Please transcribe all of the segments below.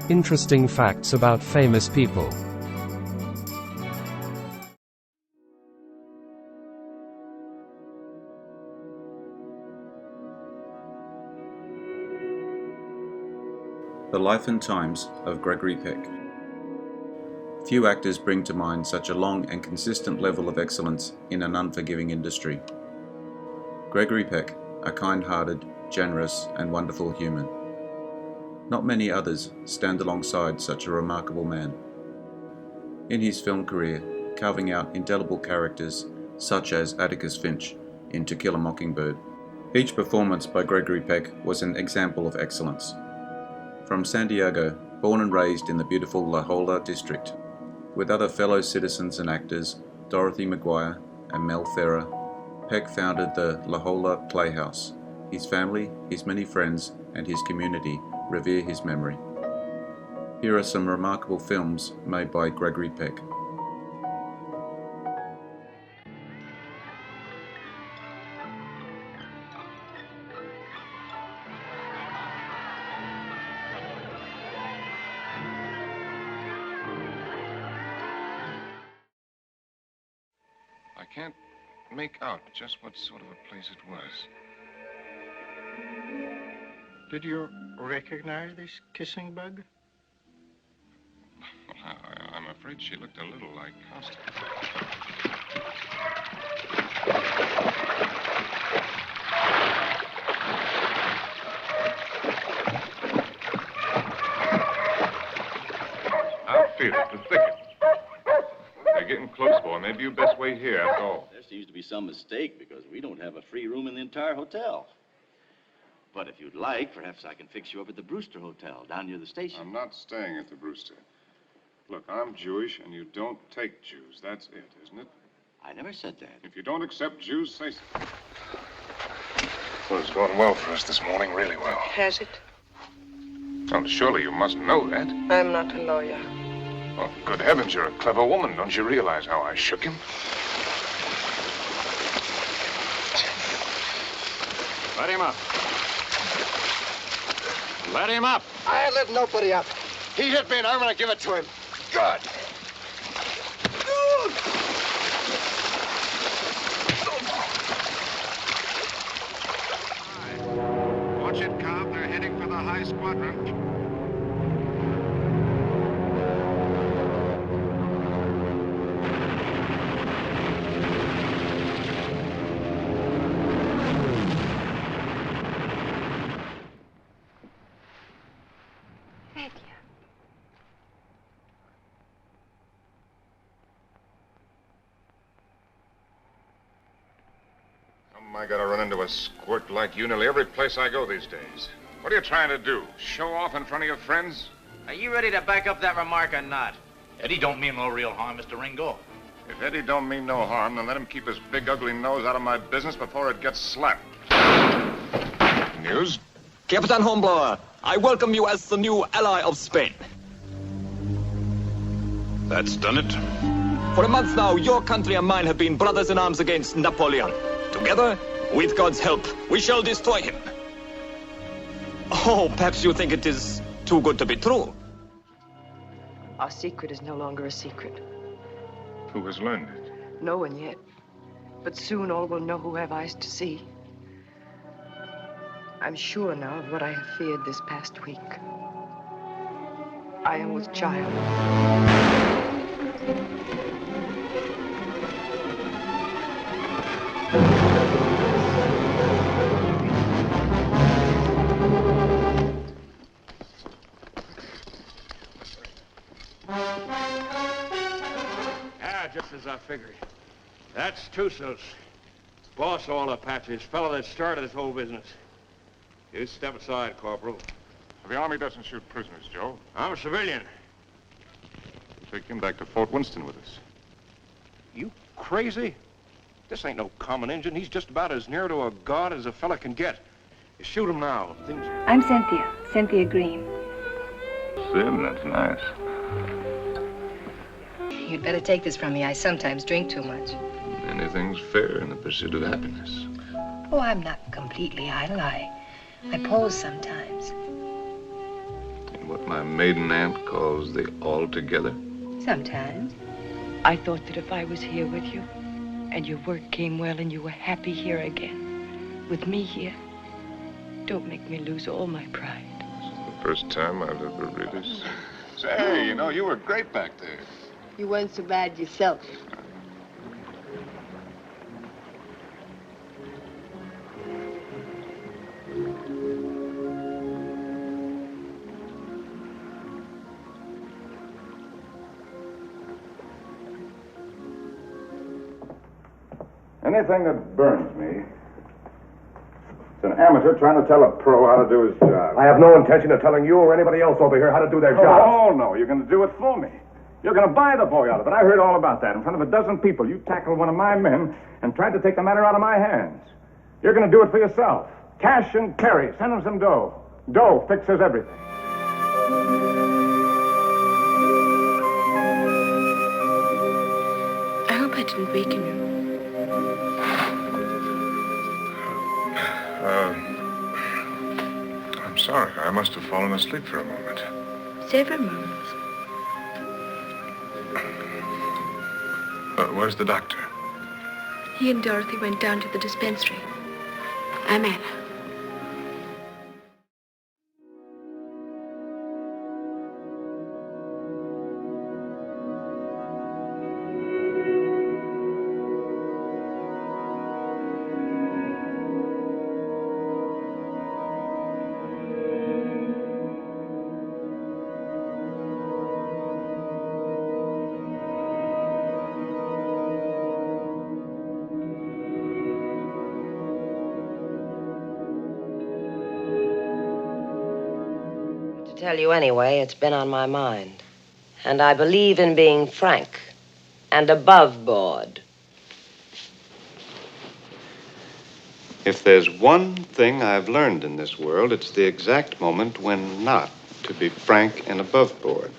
Interesting facts about famous people. The Life and Times of Gregory Peck. Few actors bring to mind such a long and consistent level of excellence in an unforgiving industry. Gregory Peck, a kind-hearted, generous and wonderful human. Not many others stand alongside such a remarkable man. In his film career, carving out indelible characters such as Atticus Finch in To Kill a Mockingbird, each performance by Gregory Peck was an example of excellence. From San Diego, born and raised in the beautiful La Jolla district, with other fellow citizens and actors, Dorothy McGuire and Mel Ferrer, Peck founded the Jolla Playhouse. His family, his many friends, and his community revere his memory. Here are some remarkable films made by Gregory Peck. I can't make out just what sort of a place it was. Did you recognize this kissing bug? Well, I'm afraid she looked a little like Constance. I feel it, the thicket. They're getting close, boy. Maybe you best wait here, after all. There seems to be some mistake because we don't have a free room in the entire hotel. But if you'd like, perhaps I can fix you up at the Brewster Hotel down near the station. I'm not staying at the Brewster. Look, I'm Jewish, and you don't take Jews. That's it, isn't it? I never said that. If you don't accept Jews, say so. Well, it's going well for us this morning, really well. Has it? Oh, surely you must know that. I'm not a lawyer. Oh, good heavens, you're a clever woman. Don't you realize how I shook him? Let him up. Let him up. I ain't letting nobody up. He hit me and I'm gonna give it to him. God. Watch it, Cobb. They're heading for the high squadron. I gotta run into a squirt like you nearly every place I go these days. What are you trying to do? Show off in front of your friends? Are you ready to back up that remark or not? Eddie don't mean no real harm, Mr. Ringo. If Eddie don't mean no harm, then let him keep his big ugly nose out of my business before it gets slapped. News? Captain Hornblower, I welcome you as the new ally of Spain. That's done it. For a month now, your country and mine have been brothers in arms against Napoleon. Together, with God's help, we shall destroy him. Oh, perhaps you think it is too good to be true. Our secret is no longer a secret. Who has learned it? No one yet. But soon all will know who have eyes to see. I'm sure now of what I have feared this past week. I am with child. Just as I figured. That's Tussos. Boss of all Apaches, fellow that started this whole business. You step aside, Corporal. The Army doesn't shoot prisoners, Joe. I'm a civilian. Take him back to Fort Winston with us. You crazy? This ain't no common Injun. He's just about as near to a god as a fella can get. You shoot him now. I'm Cynthia Green. Sim, that's nice. You'd better take this from me. I sometimes drink too much. Anything's fair in the pursuit of happiness. Oh, I'm not completely idle. I pose sometimes. In What my maiden aunt calls the altogether? Sometimes. I thought that if I was here with you, and your work came well, and you were happy here again, with me here, don't make me lose all my pride. It's the first time I've ever really seen. Say, you know, you were great back there. You weren't so bad yourself. Anything that burns me, it's an amateur trying to tell a pro how to do his job. I have no intention of telling you or anybody else over here how to do their job. Oh, no, you're going to do it for me. You're going to buy the boy out of it. I heard all about that. In front of a dozen people, you tackled one of my men and tried to take the matter out of my hands. You're going to do it for yourself. Cash and carry. Send him some dough. Dough fixes everything. I hope I didn't weaken you. I'm sorry. I must have fallen asleep for a moment. Several moments. Where's the doctor? He and Dorothy went down to the dispensary. I'm Anna. Tell you anyway, it's been on my mind. And I believe in being frank and above board. If there's one thing I've learned in this world, it's the exact moment when not to be frank and above board.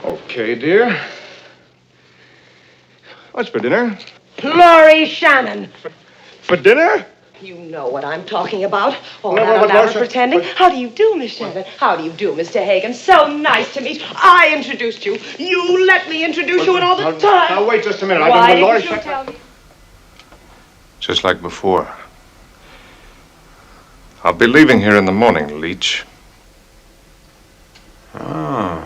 Okay, dear. What's for dinner? Laurie Shannon! For dinner? You know what I'm talking about. All No, that but elaborate Marcia, pretending. How do you do, Miss Shannon? How do you do, Mr. Hagen? So nice to meet you. I introduced you. You let me introduce you, and all the time. Now, wait just a minute. Why Laura didn't you tell me? Just like before. I'll be leaving here in the morning, Leech. Oh.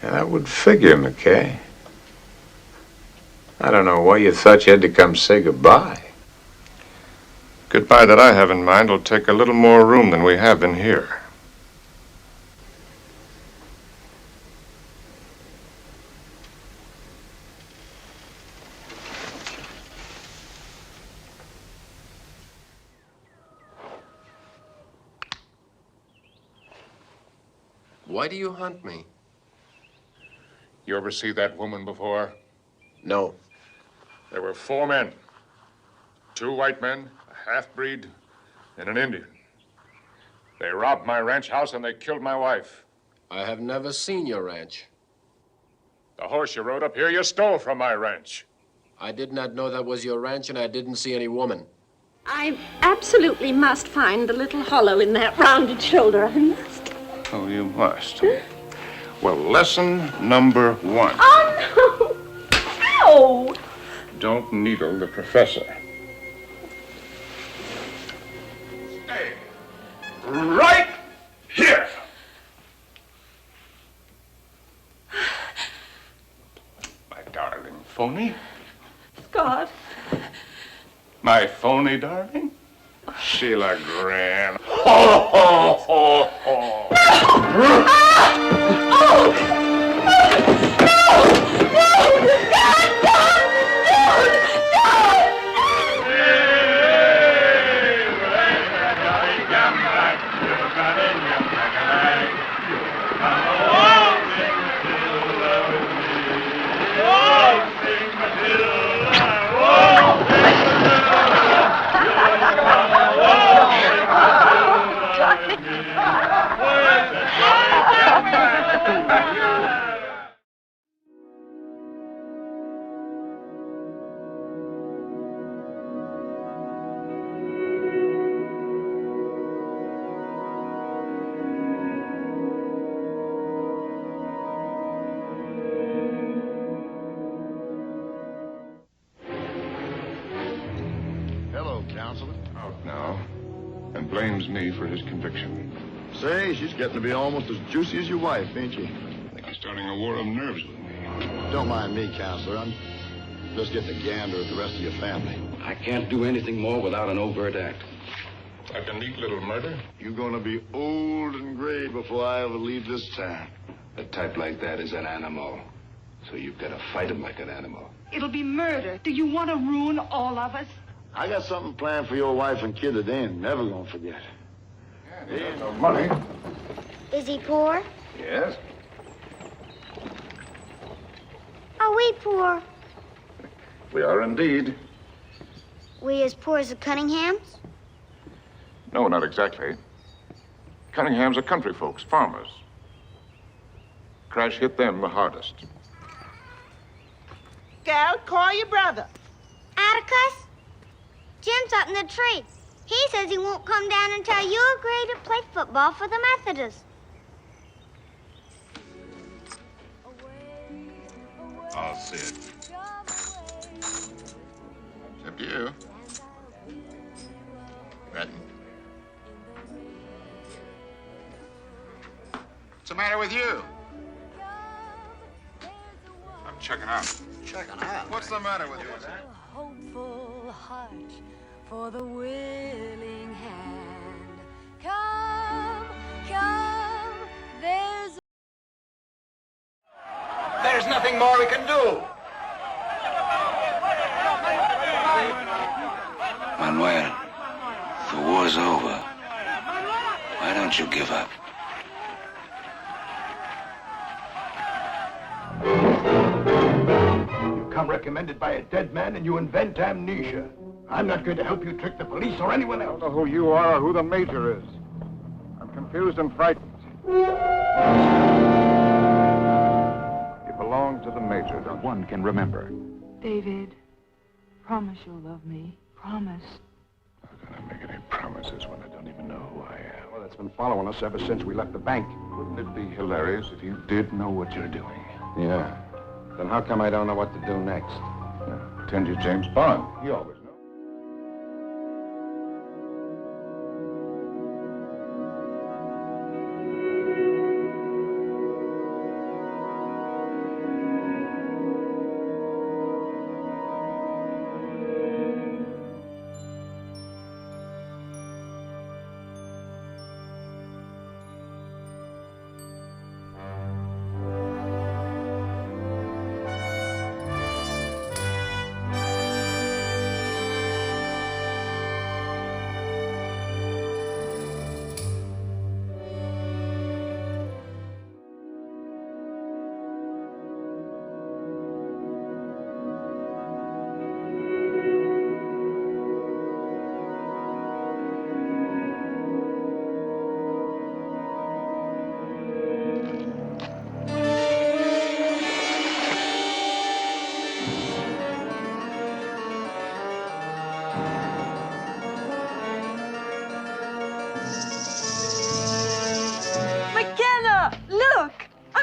Yeah, that would figure, McKay. I don't know why you thought you had to come say goodbye. Goodbye that I have in mind will take a little more room than we have in here. Why do you hunt me? You ever see that woman before? No. There were 4 men. 2 white men, a half-breed, and an Indian. They robbed my ranch house and they killed my wife. I have never seen your ranch. The horse you rode up here, you stole from my ranch. I did not know that was your ranch, and I didn't see any woman. I absolutely must find the little hollow in that rounded shoulder. I must. Oh, you must. Well, lesson number 1. Oh, no! Ow! Don't needle the professor. Stay right here. My darling phony. Scott. My phony darling. Sheila Gran. Ho, ho, ho, ho. blames me for his conviction. Say, she's getting to be almost as juicy as your wife, ain't she? I think he's starting a war of nerves with me. Don't mind me, Counselor. I'm just getting a gander at the rest of your family. I can't do anything more without an overt act. Like a neat little murder? You're going to be old and gray before I ever leave this town. A type like that is an animal. So you've got to fight him like an animal. It'll be murder. Do you want to ruin all of us? I got something planned for your wife and kid that they ain't never going to forget. Yeah, he has no money. Is he poor? Yes. Are we poor? We are indeed. We as poor as the Cunninghams? No, not exactly. Cunninghams are country folks, farmers. Crash hit them the hardest. Gal, call your brother. Atticus? Jim's up in the tree. He says he won't come down until you agree to play football for the Methodists. I'll see it. Except you. Ready? What's the matter with you? I'm checking out. Checking out? What's the matter with you? Hopeful heart for the willing hand. Come, come, There's nothing more we can do. Manuel, the war's over. Why don't you give up? You come recommended by a dead man and you invent amnesia. I'm not going to help you trick the police or anyone else. I don't know who you are or who the major is. I'm confused and frightened. You belong to the major. Not one can remember. David, promise you'll love me. Promise. How can I make any promises when I don't even know who I am? Well, it's been following us ever since we left the bank. Wouldn't it be hilarious if you did know what you're doing? Yeah. Then how come I don't know what to do next? Pretend you're James Bond. You always know.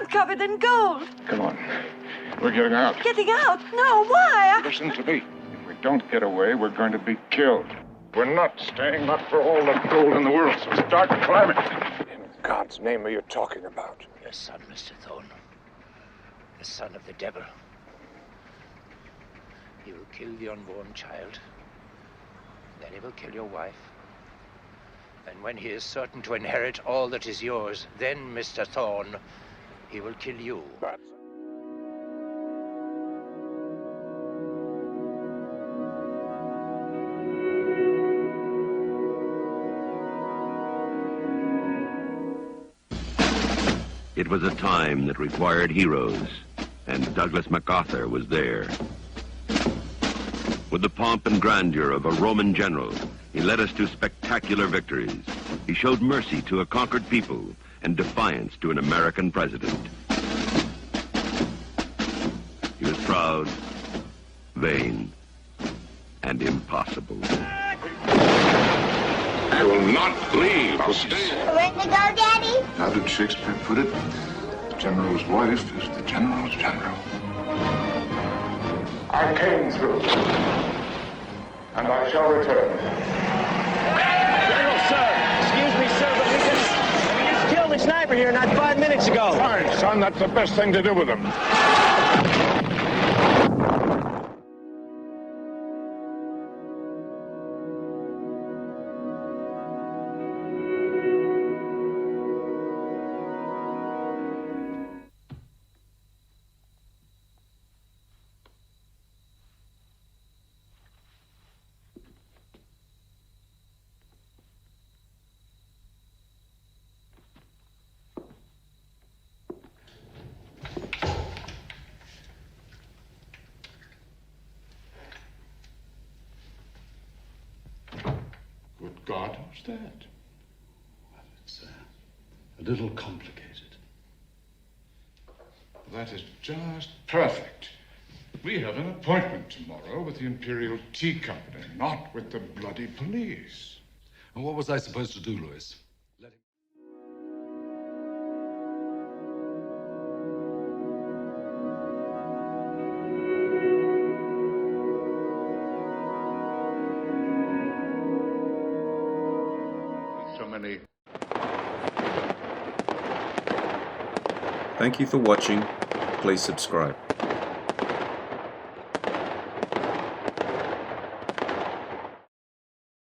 Covered in gold. Come on. We're getting out. Getting out? No, why? Listen to me. If we don't get away, we're going to be killed. We're not staying, not for all the gold in the world, so start climbing. In God's name are you talking about? Your son, Mr. Thorne. The son of the devil. He will kill the unborn child. Then he will kill your wife. And when he is certain to inherit all that is yours, then, Mr. Thorne, he will kill you. It was a time that required heroes, and Douglas MacArthur was there. With the pomp and grandeur of a Roman general, he led us to spectacular victories. He showed mercy to a conquered people and defiance to an American president. He was proud, vain, and impossible. I will not leave. I'll stay. Where to go, Daddy? How did Shakespeare put it? The general's wife is the general's general. I came through, and I shall return. General, sir! here not 5 minutes ago. Fine, son. That's the best thing to do with them. Good God, who's that? It's a little complicated. That is just perfect. We have an appointment tomorrow with the Imperial Tea Company, not with the bloody police. And what was I supposed to do, Louis? So many. Thank you for watching. Please subscribe.